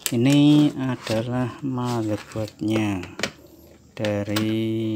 Ini adalah motherboardnya dari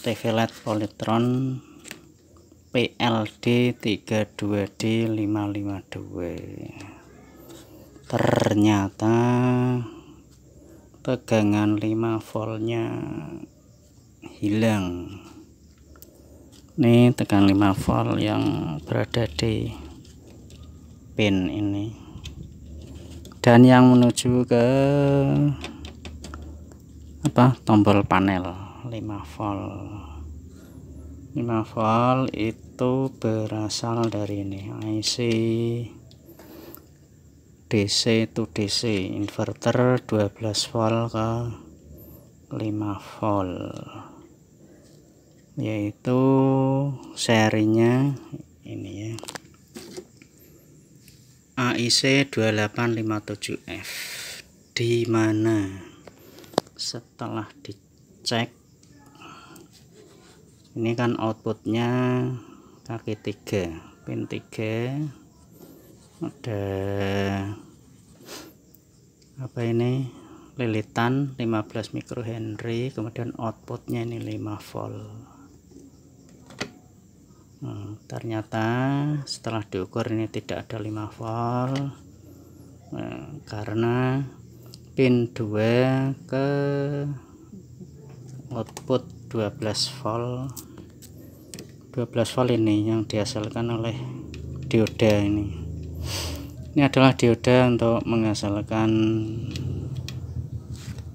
TV LED Polytron PLD32D552. Ternyata tegangan 5 voltnya hilang. Ini tegangan 5 volt yang berada di pin ini, dan yang menuju ke tombol panel 5 volt itu berasal dari ini IC DC to DC inverter 12 volt ke 5 volt, yaitu serinya ini ya, AIC 2857F, di mana setelah dicek ini kan outputnya kaki 3 pin 3, ada ini lilitan 15 microhenry, kemudian outputnya ini 5 volt. Ternyata setelah diukur ini tidak ada 5 volt, karena pin 2 ke output 12 volt ini yang dihasilkan oleh dioda ini adalah dioda untuk menghasilkan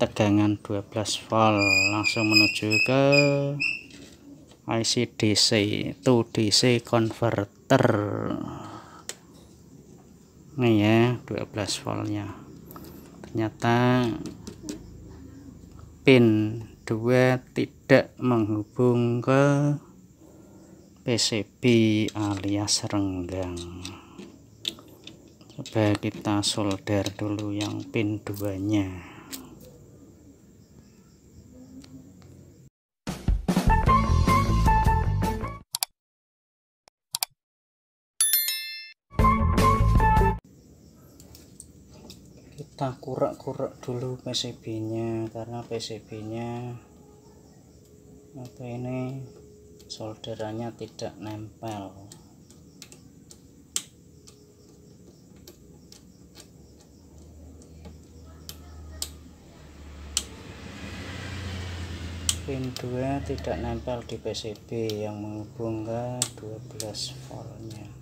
tegangan 12 volt langsung menuju ke IC DC to DC converter. Ini ya 12 voltnya. Ternyata pin 2 tidak menghubung ke PCB alias renggang. Coba kita solder dulu yang pin 2 nya. Kita kurak-kurak dulu PCB nya, karena PCB nya ini solderannya tidak nempel. Pin 2 tidak nempel di PCB yang menghubung ke 12 voltnya.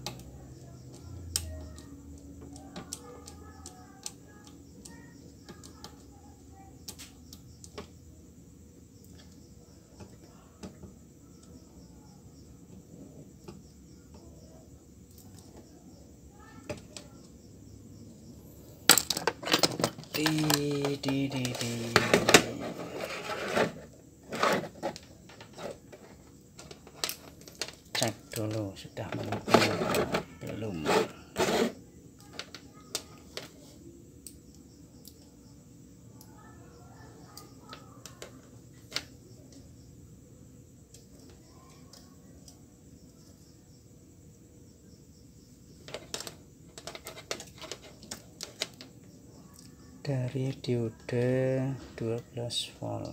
Cek dulu sudah menghubung belum. Dari dioda 12 volt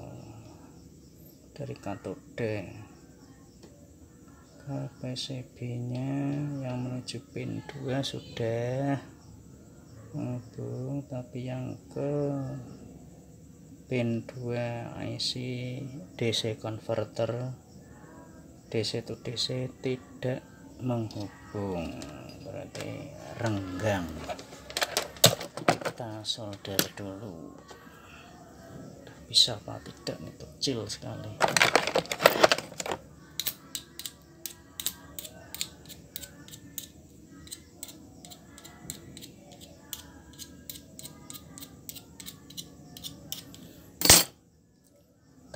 dari katode ke PCB nya yang menuju pin 2 sudah menghubung, tapi yang ke pin 2 IC DC converter DC to DC tidak menghubung, berarti renggang. Kita solder dulu, bisa apa tidak, ini kecil sekali.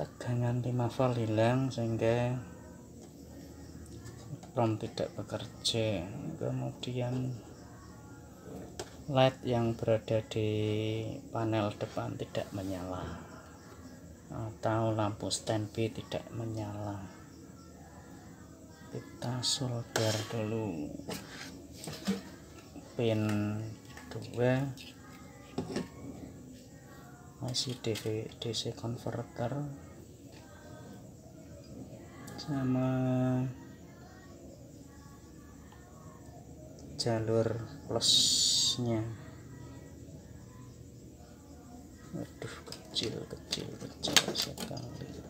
Tegangan 5 volt hilang sehingga ROM tidak bekerja. Kemudian LED yang berada di panel depan tidak menyala, atau lampu standby tidak menyala. Kita solder dulu pin 2, IC DC converter sama jalur plusnya. Waduh, kecil sekali.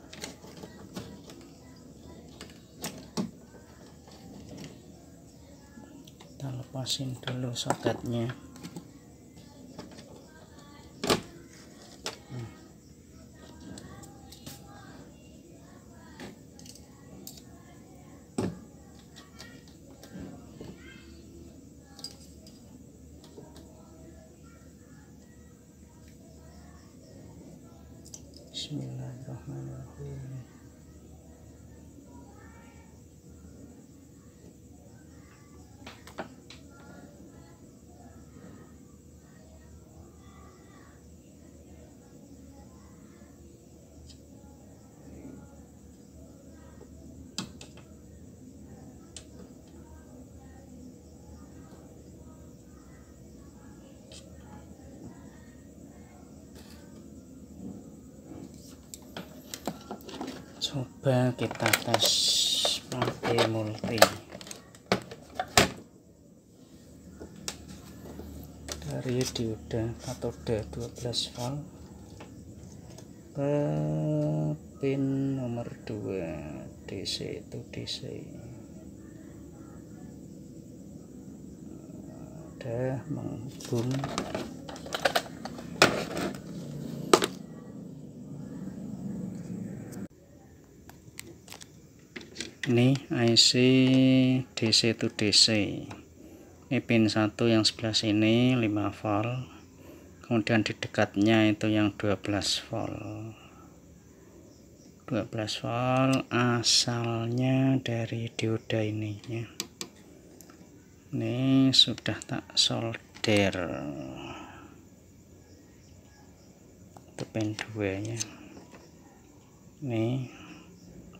Kita lepasin dulu soketnya. Bismillahirrahmanirrahim. Coba kita tes pakai multi. Dari dioda katoda 12 volt ke pin nomor 2 DC itu DC. Udah menghubung. Ini IC DC to DC. Ini pin 1 yang sebelah sini 5 volt. Kemudian di dekatnya itu yang 12 volt. 12 volt asalnya dari dioda ini ya. Ini sudah tak solder. Itu pin 2 nya. Ini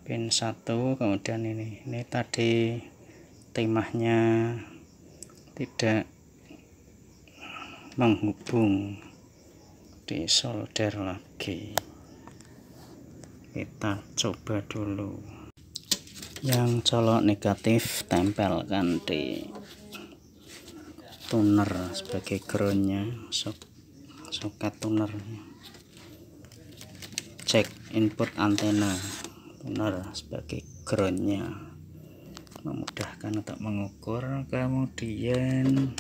pin 1, kemudian ini tadi timahnya tidak menghubung, di solder lagi. Kita coba dulu. Yang colok negatif tempelkan di tuner sebagai groundnya, soket tunernya. Cek input antena tuner sebagai groundnya, memudahkan untuk mengukur. Kemudian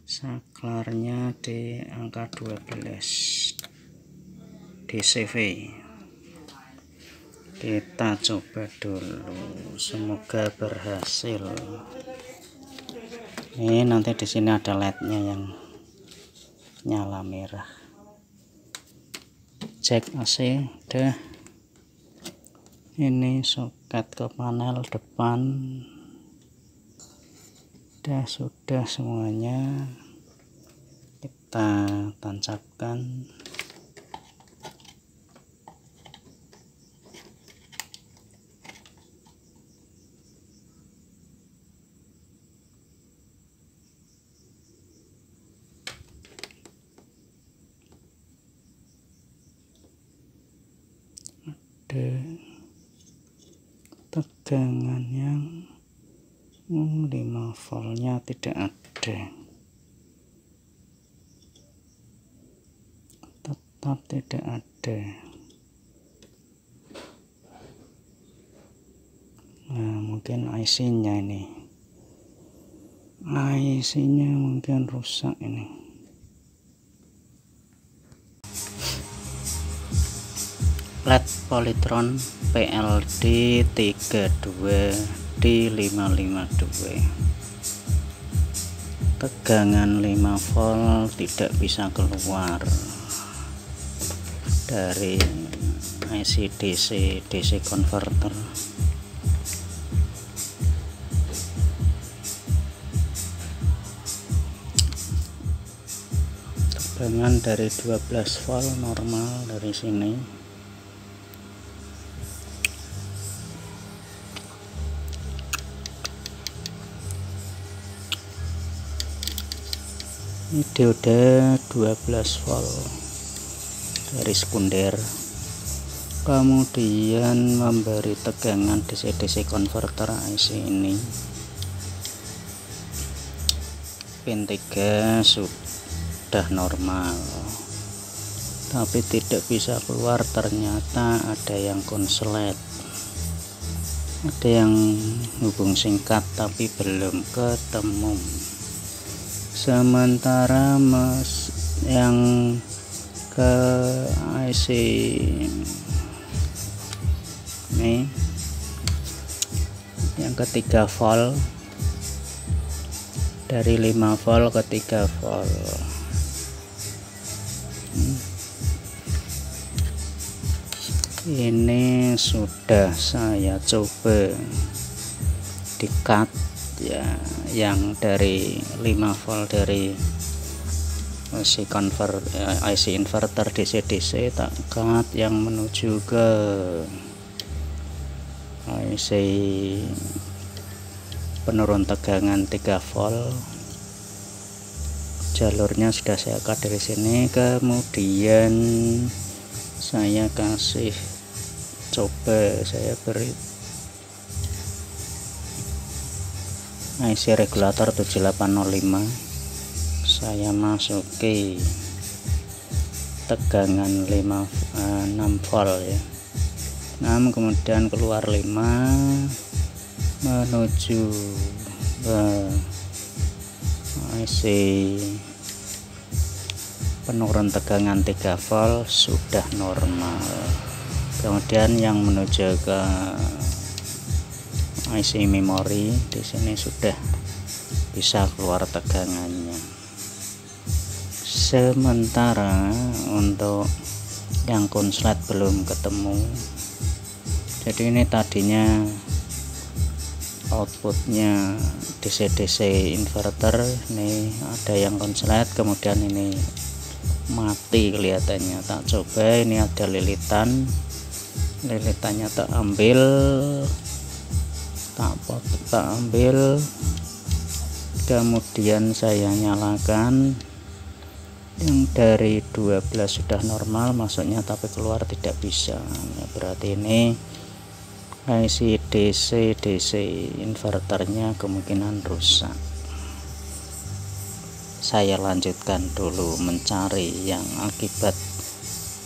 saklarnya di angka 12 DCV. Kita coba dulu, semoga berhasil. Ini nanti di sini ada LED-nya yang nyala merah. Cek AC udah. Ini soket ke panel depan sudah semuanya. Kita tancapkan. Ada tegangan yang 5 voltnya tidak ada, tetap tidak ada. Nah, mungkin IC-nya mungkin rusak ini. LED Polytron PLD 32D552, tegangan 5 volt tidak bisa keluar dari IC DC converter. Tegangan dari 12 volt normal dari sini. Ini dioda 12 volt dari sekunder, kemudian memberi tegangan DC-DC converter IC ini. Pin 3 sudah normal, tapi tidak bisa keluar, ternyata ada yang konslet, ada yang hubung singkat tapi belum ketemu. Sementara yang ke IC ini yang ke 3 volt, dari 5 volt ke 3 volt. Ini sudah saya coba di cut ya, yang dari 5 volt dari IC inverter DC-DC tak cut, yang menuju ke IC penurun tegangan 3 volt. Jalurnya sudah saya cut dari sini, kemudian saya kasih coba, saya beri IC regulator 7805, saya masuki tegangan 6 volt ya, 6, kemudian keluar 5 menuju ke IC penurun tegangan 3 volt sudah normal. Kemudian yang menuju ke IC memori di sini sudah bisa keluar tegangannya. Sementara untuk yang konslet belum ketemu. Jadi ini tadinya outputnya DC-DC inverter, ini ada yang konslet, kemudian ini mati kelihatannya. Tak coba, ini ada lilitannya tak ambil, tak ambil, kemudian saya nyalakan. Yang dari 12 sudah normal masuknya, tapi keluar tidak bisa. Nah, berarti ini IC DC inverternya kemungkinan rusak. Saya lanjutkan dulu mencari yang akibat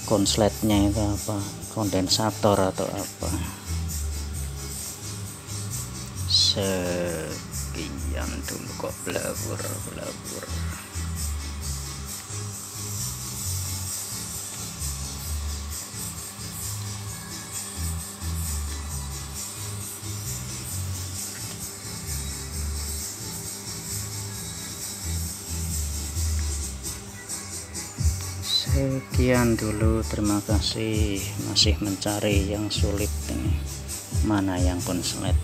konsletnya itu apa, kondensator atau apa. Sekian dulu kok, blabur. Sekian dulu, terima kasih. Masih mencari yang sulit ini, mana yang konslet.